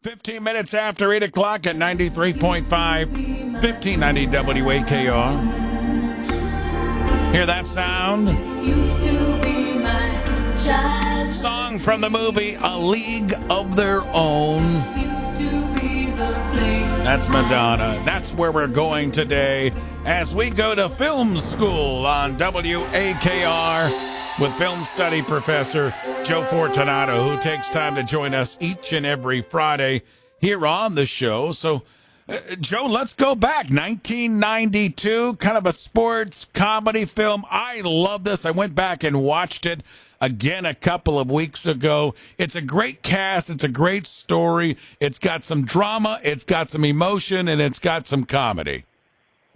15 minutes after 8 o'clock at 93.5, 1590 WAKR. Hear that sound? Song from the movie A League of Their Own. That's Madonna. That's where we're going today as we go to film school on WAKR with film study professor Joe Fortunato, who takes time to join us each and every Friday here on the show. So, Joe, let's go back. 1992, kind of a sports comedy film. I love this. I went back and watched it again a couple of weeks ago. It's a great cast. It's a great story. It's got some drama. It's got some emotion, and it's got some comedy.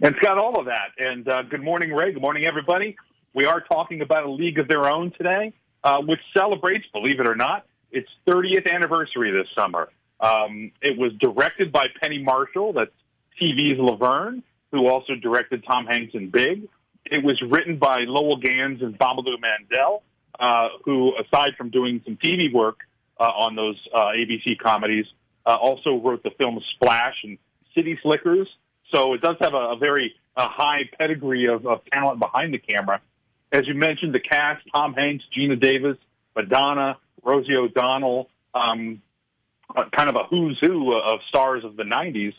It's got all of that. And good morning, Ray. Good morning, everybody. We are talking about A League of Their Own today, which celebrates, believe it or not, its 30th anniversary this summer. It was directed by Penny Marshall, that's TV's Laverne, who also directed Tom Hanks in Big. It was written by Lowell Gans and Babalu Mandel, who, aside from doing some TV work on those ABC comedies, also wrote the film Splash and City Slickers. So it does have a very high pedigree of talent behind the camera. As you mentioned, the cast, Tom Hanks, Gina Davis, Madonna, Rosie O'Donnell, kind of a who's who of stars of the 90s.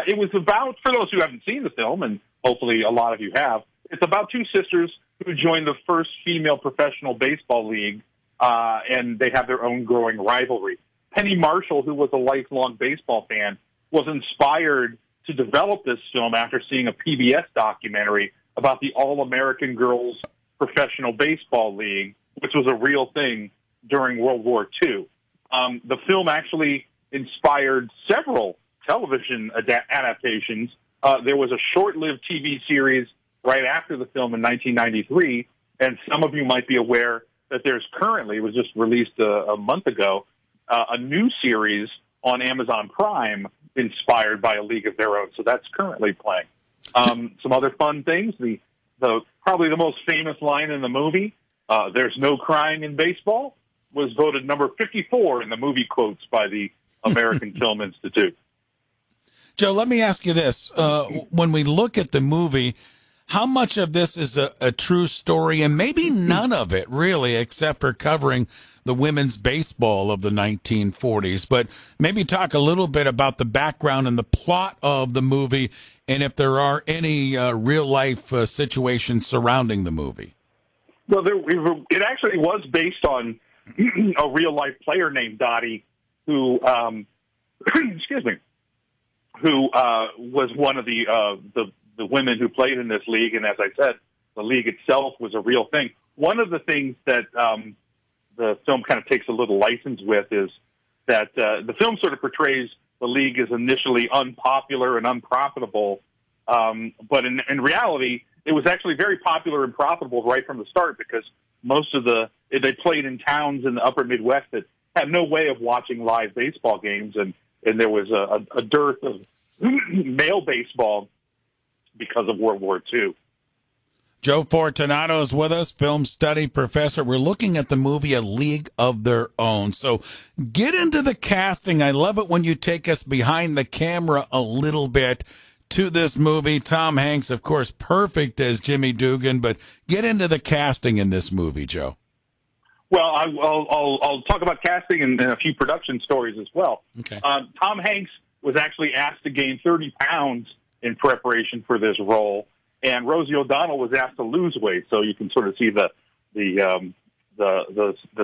It was about, for those who haven't seen the film, and hopefully a lot of you have, it's about two sisters who joined the first female professional baseball league, and they have their own growing rivalry. Penny Marshall, who was a lifelong baseball fan, was inspired to develop this film after seeing a PBS documentary about the All-American Girls Professional Baseball League, which was a real thing during World War II. The film actually inspired several television adaptations. There was a short-lived TV series right after the film in 1993, and some of you might be aware that there's currently, it was just released a month ago, a new series on Amazon Prime inspired by A League of Their Own. So that's currently playing. Some other fun things, the probably the most famous line in the movie, "There's no crying in baseball," was voted number 54 in the movie quotes by the American Film Institute. Joe, let me ask you this. When we look at the movie, how much of this is a true story, and maybe none of it really, except for covering the women's baseball of the 1940s, but maybe talk a little bit about the background and the plot of the movie, and if there are any real-life situations surrounding the movie. Well, it actually was based on a real-life player named Dottie, who, excuse me, who was one of the women who played in this league, and as I said, the league itself was a real thing. One of the things that the film kind of takes a little license with is that the film sort of portrays the league as initially unpopular and unprofitable, but in reality, it was actually very popular and profitable right from the start because they played in towns in the upper Midwest that had no way of watching live baseball games, and there was a dearth of male baseball because of World War II. Joe Fortunato is with us, film study professor. We're looking at the movie A League of Their Own. So get into the casting. I love it when you take us behind the camera a little bit to this movie. Tom Hanks, of course, perfect as Jimmy Dugan, but get into the casting in this movie, Joe. Well, I'll talk about casting and a few production stories as well. Okay. Tom Hanks was actually asked to gain 30 pounds in preparation for this role, and Rosie O'Donnell was asked to lose weight. So you can sort of see the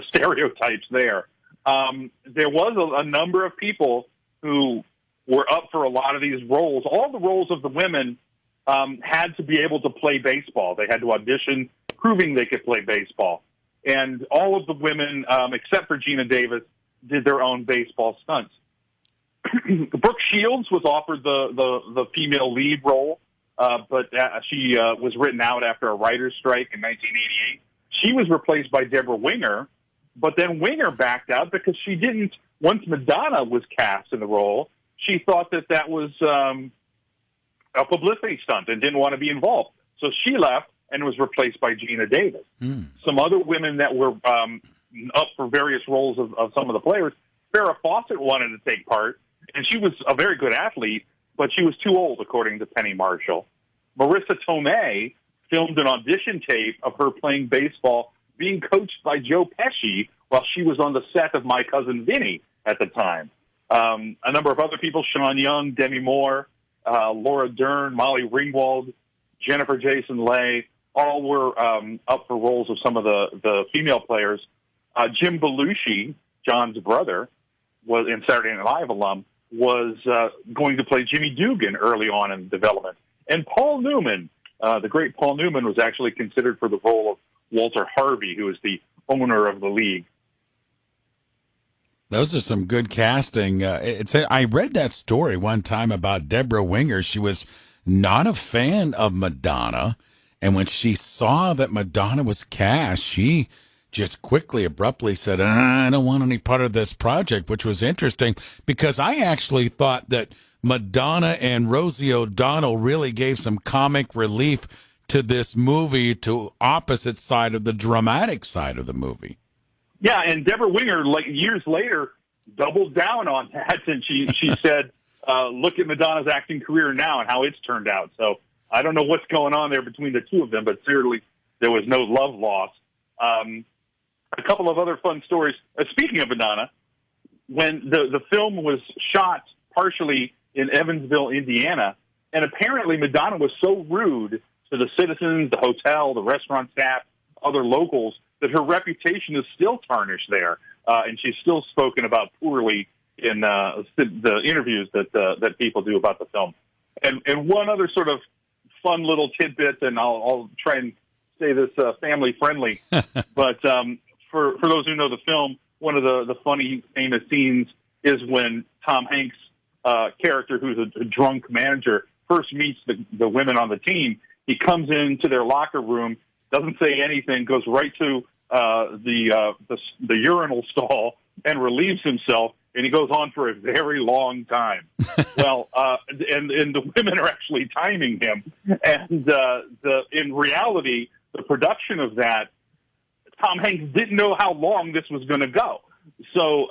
stereotypes there. There was a number of people who were up for a lot of these roles. All the roles of the women had to be able to play baseball. They had to audition, proving they could play baseball. And all of the women, except for Gina Davis, did their own baseball stunts. Brooke Shields was offered the female lead role, but she was written out after a writer's strike in 1988. She was replaced by Deborah Winger, but then Winger backed out because she didn't, once Madonna was cast in the role, she thought that was a publicity stunt and didn't want to be involved. So she left and was replaced by Gina Davis. Some other women that were up for various roles of some of the players, Farrah Fawcett wanted to take part, And she was a very good athlete, but she was too old, according to Penny Marshall. Marissa Tomei filmed an audition tape of her playing baseball being coached by Joe Pesci while she was on the set of My Cousin Vinny at the time. A number of other people, Sean Young, Demi Moore, Laura Dern, Molly Ringwald, Jennifer Jason Leigh, all were up for roles of some of the female players. Jim Belushi, John's brother, was in Saturday Night Live alum, was going to play Jimmy Dugan early on in development. And Paul Newman, the great Paul Newman, was actually considered for the role of Walter Harvey, who is the owner of the league. Those are some good casting. I read that story one time about Deborah Winger. She was not a fan of Madonna, and when she saw that Madonna was cast, she just quickly, abruptly said, I don't want any part of this project, which was interesting because I actually thought that Madonna and Rosie O'Donnell really gave some comic relief to this movie, to opposite side of the dramatic side of the movie. Yeah, and Deborah Winger, like years later, doubled down on that, and she said, look at Madonna's acting career now and how it's turned out. So I don't know what's going on there between the two of them, but certainly there was no love lost. A couple of other fun stories. Speaking of Madonna, when the film was shot partially in Evansville, Indiana, and apparently Madonna was so rude to the citizens, the hotel, the restaurant staff, other locals, that her reputation is still tarnished there, and she's still spoken about poorly in the interviews that people do about the film. And one other sort of fun little tidbit, and I'll try and say this family friendly, but for those who know the film, one of the funny, famous scenes is when Tom Hanks' character, who's a drunk manager, first meets the women on the team. He comes into their locker room, doesn't say anything, goes right to the urinal stall and relieves himself, and he goes on for a very long time. Well, and the women are actually timing him, and in reality, the production of that, Tom Hanks didn't know how long this was going to go. So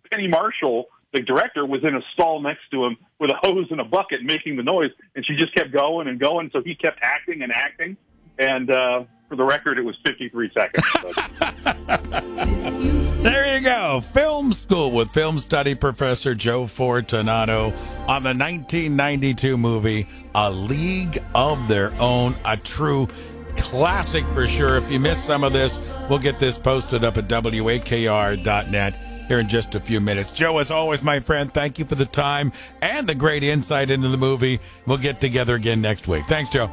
Penny Marshall, the director, was in a stall next to him with a hose and a bucket making the noise, and she just kept going and going, so he kept acting and acting. And for the record, it was 53 seconds. There you go. Film School with film study professor Joe Fortunato on the 1992 movie A League of Their Own, a true classic for sure. If you missed some of this, we'll get this posted up at WAKR.net here in just a few minutes. Joe, as always, my friend, thank you for the time and the great insight into the movie. We'll get together again next week. Thanks, Joe.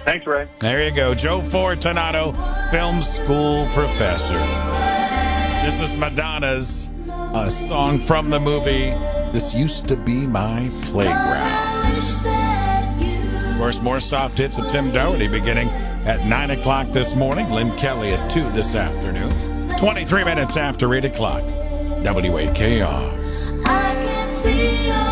Thanks, Ray. There you go. Joe Fortunato, film school professor. This is Madonna's song from the movie This Used to Be My Playground. Of course, more soft hits of Tim Doherty beginning at 9 o'clock this morning. Lynn Kelly at 2 this afternoon. 23 minutes after 8 o'clock. WAKR. I can see your